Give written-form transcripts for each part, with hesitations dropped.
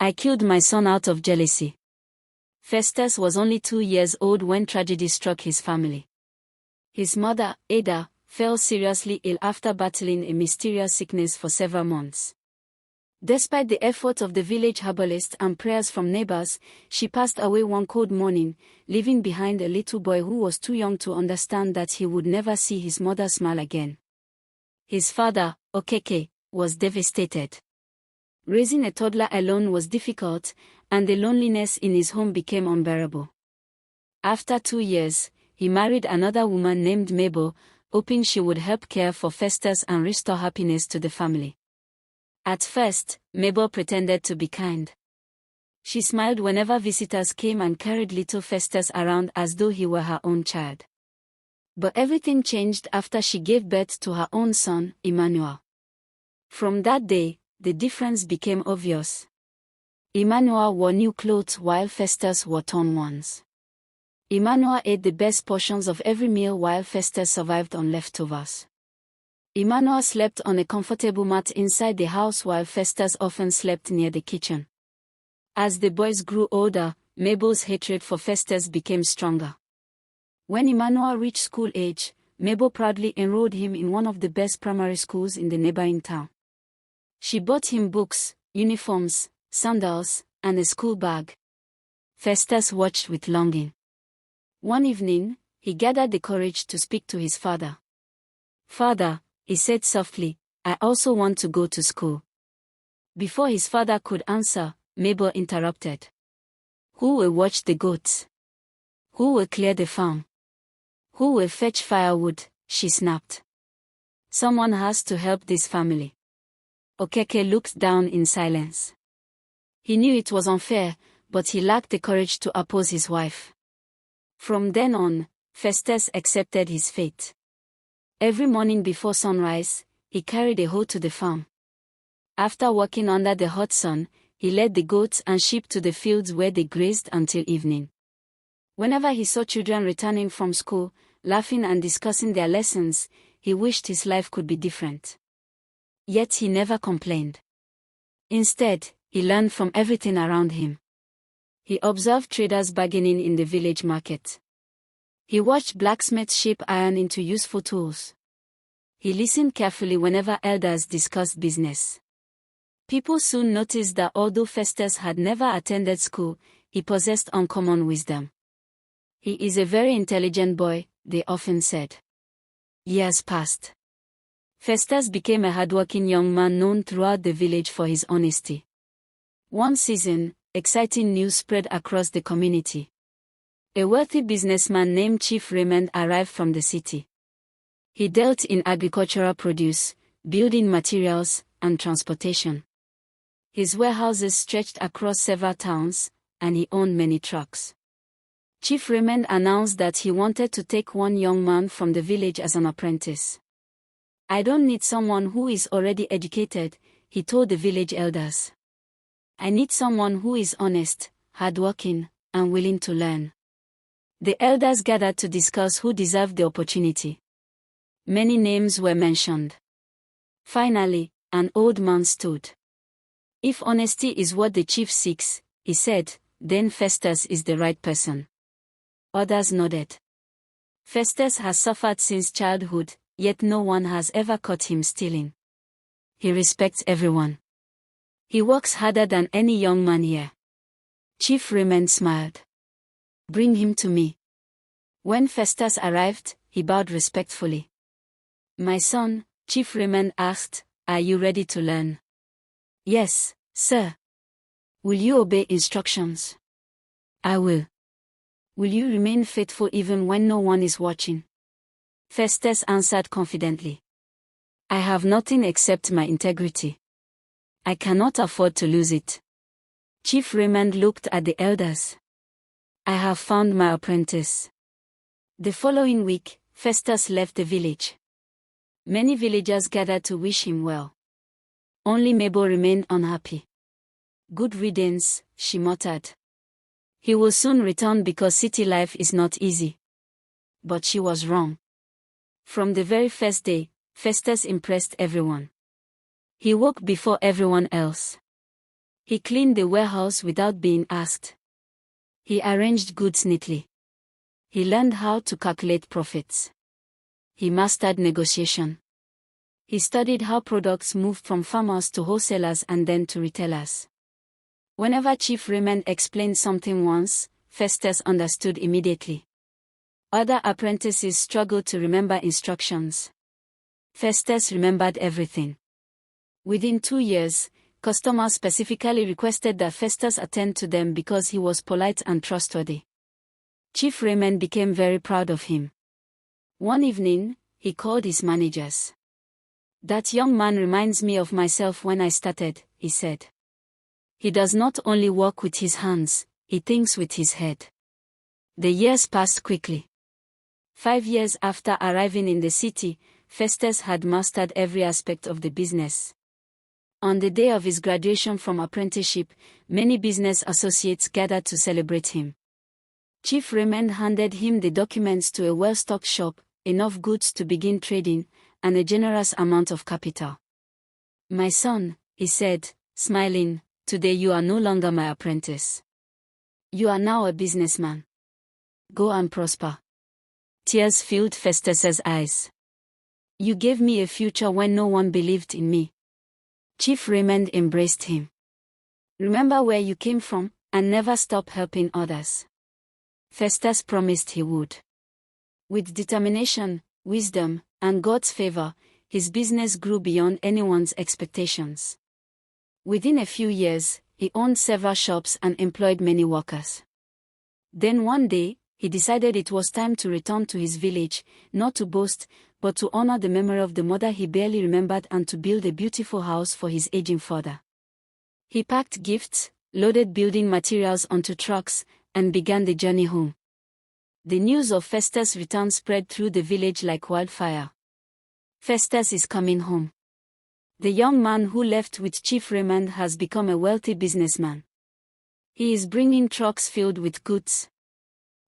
I killed my son out of jealousy. Festus was only 2 years old when tragedy struck his family. His mother, Ada, fell seriously ill after battling a mysterious sickness for several months. Despite the efforts of the village herbalist and prayers from neighbors, she passed away one cold morning, leaving behind a little boy who was too young to understand that he would never see his mother smile again. His father, Okeke, was devastated. Raising a toddler alone was difficult, and the loneliness in his home became unbearable. After 2 years, he married another woman named Mabel, hoping she would help care for Festus and restore happiness to the family. At first, Mabel pretended to be kind. She smiled whenever visitors came and carried little Festus around as though he were her own child. But everything changed after she gave birth to her own son, Emmanuel. From that day, the difference became obvious. Emmanuel wore new clothes while Festus wore torn ones. Emmanuel ate the best portions of every meal while Festus survived on leftovers. Emmanuel slept on a comfortable mat inside the house while Festus often slept near the kitchen. As the boys grew older, Mabel's hatred for Festus became stronger. When Emmanuel reached school age, Mabel proudly enrolled him in one of the best primary schools in the neighboring town. She bought him books, uniforms, sandals, and a school bag. Festus watched with longing. One evening, he gathered the courage to speak to his father. "Father," he said softly, "I also want to go to school." Before his father could answer, Mabel interrupted. "Who will watch the goats? Who will clear the farm? Who will fetch firewood?" she snapped. "Someone has to help this family." Okeke looked down in silence. He knew it was unfair, but he lacked the courage to oppose his wife. From then on, Festus accepted his fate. Every morning before sunrise, he carried a hoe to the farm. After working under the hot sun, he led the goats and sheep to the fields where they grazed until evening. Whenever he saw children returning from school, laughing and discussing their lessons, he wished his life could be different. Yet he never complained. Instead, he learned from everything around him. He observed traders bargaining in the village market. He watched blacksmiths shape iron into useful tools. He listened carefully whenever elders discussed business. People soon noticed that although Festus had never attended school, he possessed uncommon wisdom. "He is a very intelligent boy," they often said. Years passed. Festus became a hardworking young man known throughout the village for his honesty. One season, exciting news spread across the community. A wealthy businessman named Chief Raymond arrived from the city. He dealt in agricultural produce, building materials, and transportation. His warehouses stretched across several towns, and he owned many trucks. Chief Raymond announced that he wanted to take one young man from the village as an apprentice. "I don't need someone who is already educated," he told the village elders. "I need someone who is honest, hardworking, and willing to learn." The elders gathered to discuss who deserved the opportunity. Many names were mentioned. Finally, an old man stood. "If honesty is what the chief seeks," he said, "then Festus is the right person." Others nodded. Festus has suffered since childhood, yet no one has ever caught him stealing. He respects everyone. He works harder than any young man here. Chief Raymond smiled. "Bring him to me." When Festus arrived, he bowed respectfully. "My son," Chief Raymond asked, "are you ready to learn?" "Yes, sir." "Will you obey instructions?" "I will." "Will you remain faithful even when no one is watching?" Festus answered confidently. "I have nothing except my integrity. I cannot afford to lose it." Chief Raymond looked at the elders. "I have found my apprentice." The following week, Festus left the village. Many villagers gathered to wish him well. Only Mabel remained unhappy. "Good riddance," she muttered. "He will soon return because city life is not easy." But she was wrong. From the very first day, Festus impressed everyone. He woke before everyone else. He cleaned the warehouse without being asked. He arranged goods neatly. He learned how to calculate profits. He mastered negotiation. He studied how products moved from farmers to wholesalers and then to retailers. Whenever Chief Raymond explained something once, Festus understood immediately. Other apprentices struggled to remember instructions. Festus remembered everything. Within 2 years, customers specifically requested that Festus attend to them because he was polite and trustworthy. Chief Raymond became very proud of him. One evening, he called his managers. "That young man reminds me of myself when I started," he said. "He does not only work with his hands, he thinks with his head." The years passed quickly. 5 years after arriving in the city, Festus had mastered every aspect of the business. On the day of his graduation from apprenticeship, many business associates gathered to celebrate him. Chief Raymond handed him the documents to a well-stocked shop, enough goods to begin trading, and a generous amount of capital. "My son," he said, smiling, "today you are no longer my apprentice. You are now a businessman. Go and prosper." Tears filled Festus's eyes. "You gave me a future when no one believed in me." Chief Raymond embraced him. "Remember where you came from, and never stop helping others." Festus promised he would. With determination, wisdom, and God's favor, his business grew beyond anyone's expectations. Within a few years, he owned several shops and employed many workers. Then one day, he decided it was time to return to his village, not to boast, but to honor the memory of the mother he barely remembered and to build a beautiful house for his aging father. He packed gifts, loaded building materials onto trucks, and began the journey home. The news of Festus' return spread through the village like wildfire. "Festus is coming home. The young man who left with Chief Raymond has become a wealthy businessman. He is bringing trucks filled with goods."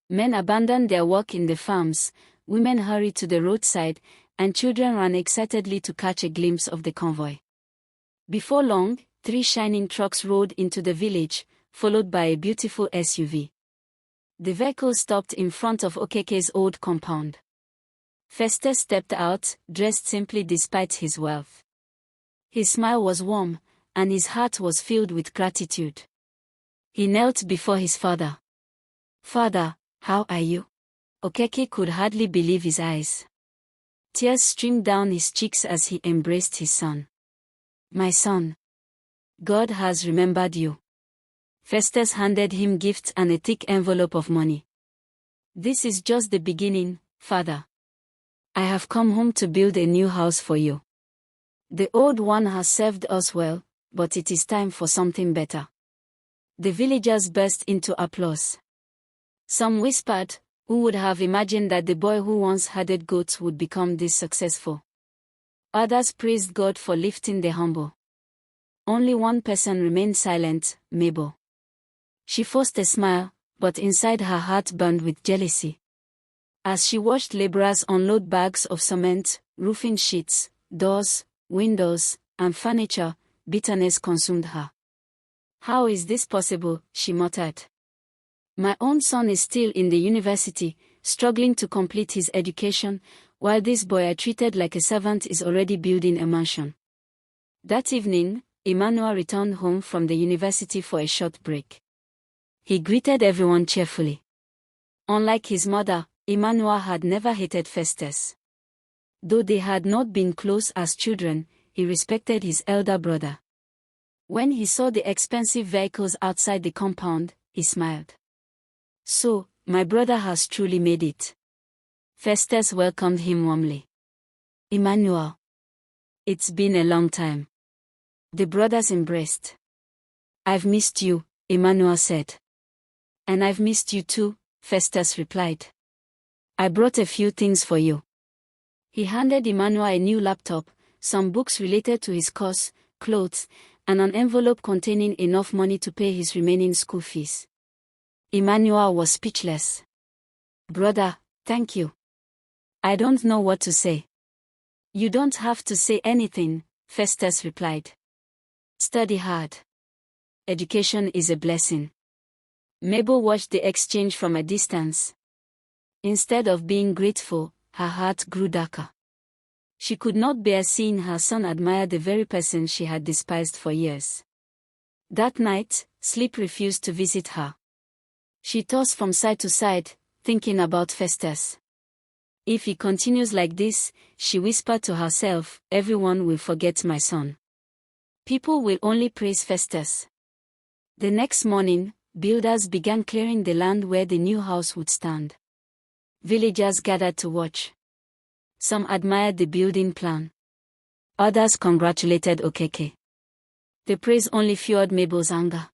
Men abandoned their work in the farms, women hurried to the roadside, and children ran excitedly to catch a glimpse of the convoy. Before long, 3 shining trucks rolled into the village, followed by a beautiful SUV. The vehicle stopped in front of Okeke's old compound. Festus stepped out, dressed simply despite his wealth. His smile was warm, and his heart was filled with gratitude. He knelt before his father. "Father, how are you?" Okeke could hardly believe his eyes. Tears streamed down his cheeks as he embraced his son. "My son, God has remembered you." Festus handed him gifts and a thick envelope of money. "This is just the beginning, Father. I have come home to build a new house for you. The old one has served us well, but it is time for something better." The villagers burst into applause. Some whispered, "Who would have imagined that the boy who once herded goats would become this successful?" Others praised God for lifting the humble. Only one person remained silent, Mabel. She forced a smile, but inside her heart burned with jealousy. As she watched laborers unload bags of cement, roofing sheets, doors, windows, and furniture, bitterness consumed her. "How is this possible?" she muttered. "My own son is still in the university, struggling to complete his education, while this boy I treated like a servant is already building a mansion." That evening, Emmanuel returned home from the university for a short break. He greeted everyone cheerfully. Unlike his mother, Emmanuel had never hated Festus. Though they had not been close as children, he respected his elder brother. When he saw the expensive vehicles outside the compound, he smiled. "So, my brother has truly made it." Festus welcomed him warmly. "Emmanuel, it's been a long time." The brothers embraced. "I've missed you," Emmanuel said. "And I've missed you too," Festus replied. "I brought a few things for you." He handed Emmanuel a new laptop, some books related to his course, clothes, and an envelope containing enough money to pay his remaining school fees. Emmanuel was speechless. "Brother, thank you. I don't know what to say." "You don't have to say anything," Festus replied. "Study hard. education is a blessing. Mabel watched the exchange from a distance. Instead of being grateful, her heart grew darker. She could not bear seeing her son admire the very person she had despised for years. That night, sleep refused to visit her. She tossed from side to side, thinking about Festus. If he continues like this, she whispered to herself, everyone will forget my son. People will only praise Festus. The next morning, builders began clearing the land where the new house would stand. Villagers gathered to watch. Some admired the building plan. Others congratulated Okeke. The praise only fueled Mabel's anger.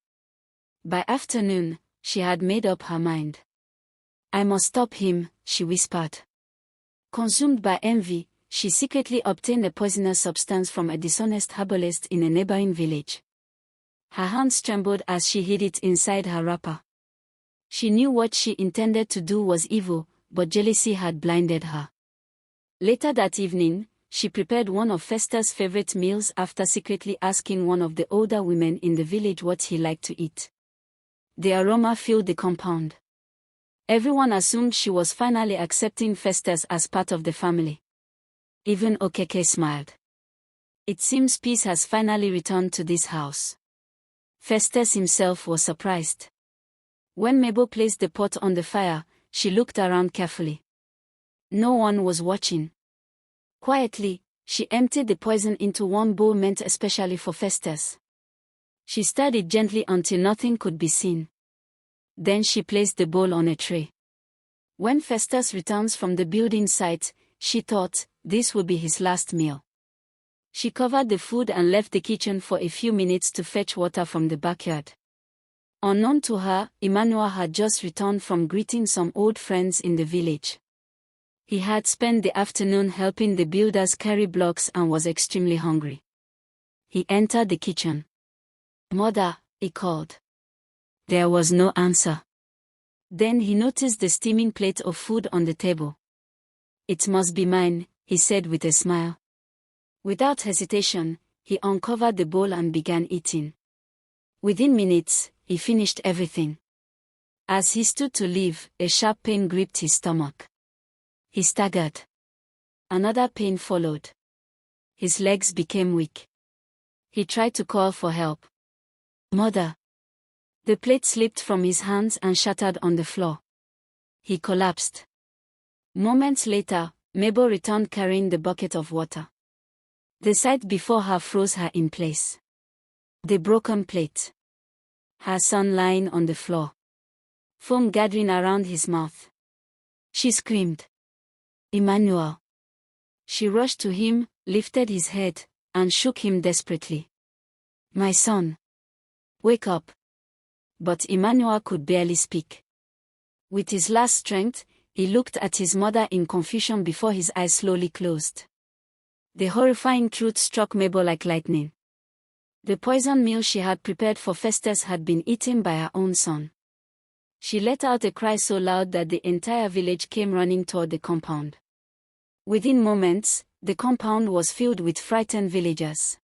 By afternoon, she had made up her mind. I must stop him, she whispered. Consumed by envy, she secretly obtained a poisonous substance from a dishonest herbalist in a neighboring village. Her hands trembled as she hid it inside her wrapper. She knew what she intended to do was evil, but jealousy had blinded her. Later that evening, she prepared one of Festus' favorite meals after secretly asking one of the older women in the village what he liked to eat. The aroma filled the compound. Everyone assumed she was finally accepting Festus as part of the family. Even Okeke smiled. It seems peace has finally returned to this house. Festus himself was surprised. When Mabel placed the pot on the fire, she looked around carefully. No one was watching. Quietly, she emptied the poison into one bowl meant especially for Festus. She stirred it gently until nothing could be seen. Then she placed the bowl on a tray. When Festus returns from the building site, she thought, this would be his last meal. She covered the food and left the kitchen for a few minutes to fetch water from the backyard. Unknown to her, Emmanuel had just returned from greeting some old friends in the village. He had spent the afternoon helping the builders carry blocks and was extremely hungry. He entered the kitchen. Mother, he called. There was no answer. Then he noticed the steaming plate of food on the table. It must be mine, he said with a smile. Without hesitation, he uncovered the bowl and began eating. Within minutes, he finished everything. As he stood to leave, a sharp pain gripped his stomach. He staggered. Another pain followed. His legs became weak. He tried to call for help. Mother. The plate slipped from his hands and shattered on the floor. He collapsed. Moments later, Mabel returned carrying the bucket of water. The sight before her froze her in place. The broken plate. Her son lying on the floor. Foam gathering around his mouth. She screamed. Emmanuel. She rushed to him, lifted his head, and shook him desperately. My son. Wake up. But Emmanuel could barely speak. With his last strength, he looked at his mother in confusion before his eyes slowly closed. The horrifying truth struck Mabel like lightning. The poison meal she had prepared for Festus had been eaten by her own son. She let out a cry so loud that the entire village came running toward the compound. Within moments, the compound was filled with frightened villagers.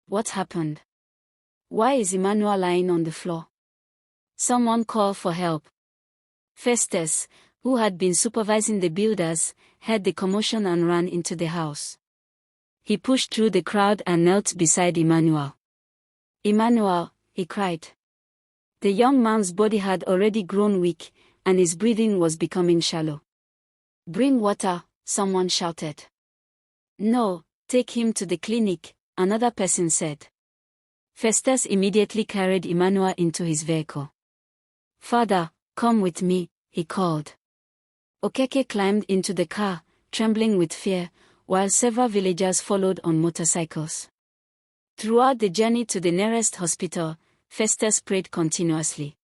What happened? Why is Emmanuel lying on the floor? Someone called for help. Festus, who had been supervising the builders, heard the commotion and ran into the house. He pushed through the crowd and knelt beside Emmanuel. Emmanuel, he cried. The young man's body had already grown weak, and his breathing was becoming shallow. Bring water, someone shouted. No, take him to the clinic, another person said. Festus immediately carried Emmanuel into his vehicle. Father, come with me, he called. Okeke climbed into the car, trembling with fear, while several villagers followed on motorcycles. Throughout the journey to the nearest hospital, Festus prayed continuously.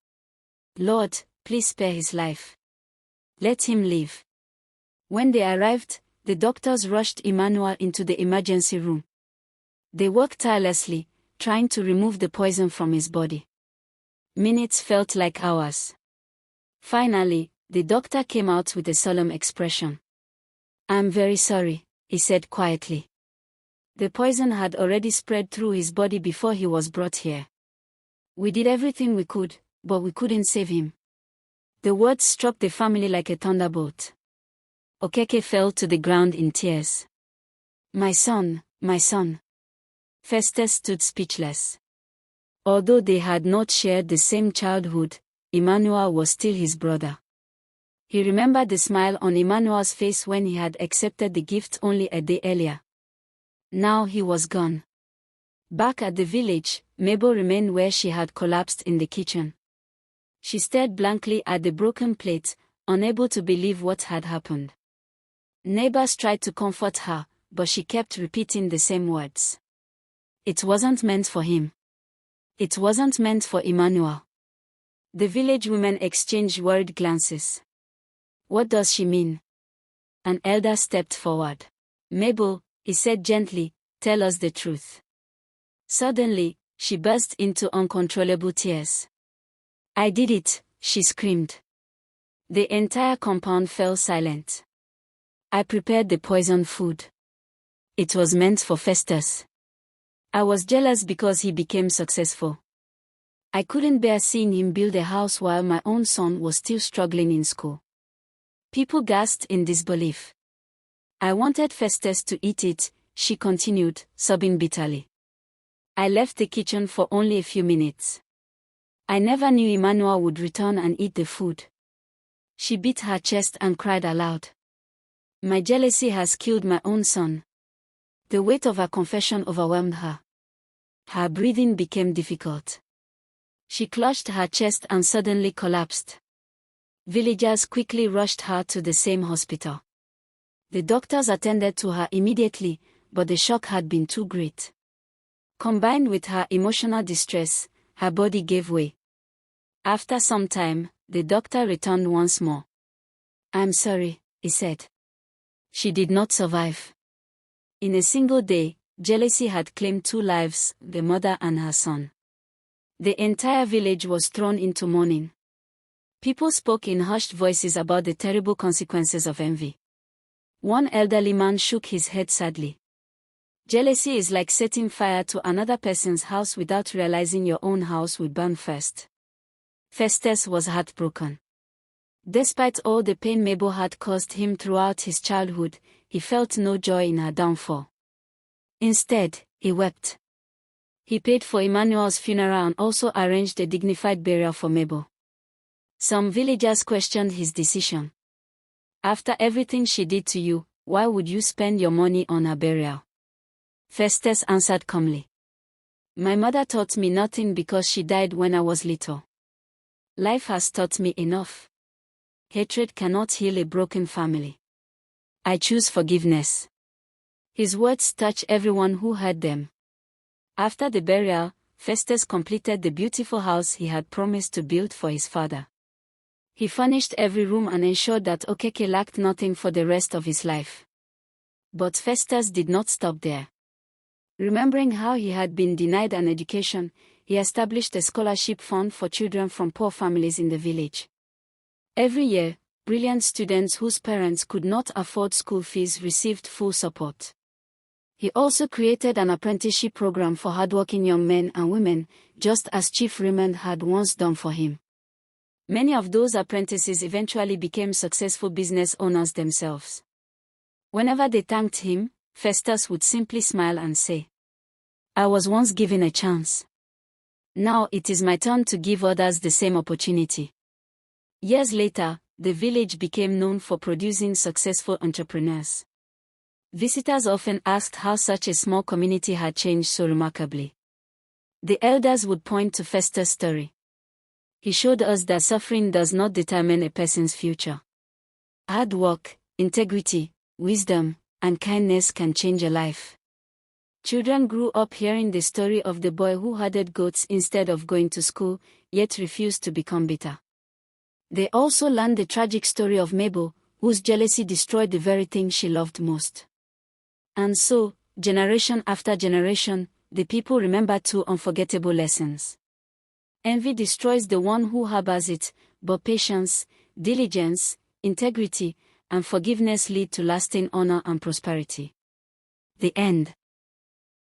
Lord, please spare his life. Let him live. When they arrived, the doctors rushed Emmanuel into the emergency room. They worked tirelessly, trying to remove the poison from his body. Minutes felt like hours. Finally, the doctor came out with a solemn expression. I'm very sorry, he said quietly. The poison had already spread through his body before he was brought here. We did everything we could, but we couldn't save him. The words struck the family like a thunderbolt. Okeke fell to the ground in tears. My son, my son. Festus stood speechless. Although they had not shared the same childhood, Emmanuel was still his brother. He remembered the smile on Emmanuel's face when he had accepted the gift only a day earlier. Now he was gone. Back at the village, Mabel remained where she had collapsed in the kitchen. She stared blankly at the broken plate, unable to believe what had happened. Neighbors tried to comfort her, but she kept repeating the same words. It wasn't meant for him. It wasn't meant for Emmanuel. The village women exchanged worried glances. What does she mean? An elder stepped forward. Mabel, he said gently, tell us the truth. Suddenly, she burst into uncontrollable tears. I did it, she screamed. The entire compound fell silent. I prepared the poisoned food. It was meant for Festus. I was jealous because he became successful. I couldn't bear seeing him build a house while my own son was still struggling in school. People gasped in disbelief. I wanted Festus to eat it, she continued, sobbing bitterly. I left the kitchen for only a few minutes. I never knew Emmanuel would return and eat the food. She beat her chest and cried aloud. My jealousy has killed my own son. The weight of her confession overwhelmed her. Her breathing became difficult. She clutched her chest and suddenly collapsed. Villagers quickly rushed her to the same hospital. The doctors attended to her immediately, but the shock had been too great. Combined with her emotional distress, her body gave way. After some time, the doctor returned once more. I'm sorry, he said. She did not survive. In a single day, jealousy had claimed 2 lives, the mother and her son. The entire village was thrown into mourning. People spoke in hushed voices about the terrible consequences of envy. One elderly man shook his head sadly. Jealousy is like setting fire to another person's house without realizing your own house will burn first. Festus was heartbroken. Despite all the pain Mabel had caused him throughout his childhood, he felt no joy in her downfall. Instead, he wept. He paid for Emmanuel's funeral and also arranged a dignified burial for Mabel. Some villagers questioned his decision. After everything she did to you, why would you spend your money on her burial? Festus answered calmly. My mother taught me nothing because she died when I was little. Life has taught me enough. Hatred cannot heal a broken family. I choose forgiveness. His words touched everyone who heard them. After the burial, Festus completed the beautiful house he had promised to build for his father. He furnished every room and ensured that Okeke lacked nothing for the rest of his life. But Festus did not stop there. Remembering how he had been denied an education, he established a scholarship fund for children from poor families in the village. Every year, brilliant students whose parents could not afford school fees received full support. He also created an apprenticeship program for hardworking young men and women, just as Chief Raymond had once done for him. Many of those apprentices eventually became successful business owners themselves. Whenever they thanked him, Festus would simply smile and say, I was once given a chance. Now it is my turn to give others the same opportunity. Years later, the village became known for producing successful entrepreneurs. Visitors often asked how such a small community had changed so remarkably. The elders would point to Festus' story. He showed us that suffering does not determine a person's future. Hard work, integrity, wisdom, and kindness can change a life. Children grew up hearing the story of the boy who herded goats instead of going to school, yet refused to become bitter. They also learned the tragic story of Mabel, whose jealousy destroyed the very thing she loved most. And so, generation after generation, the people remember 2 unforgettable lessons. Envy destroys the one who harbors it, but patience, diligence, integrity, and forgiveness lead to lasting honor and prosperity. The end.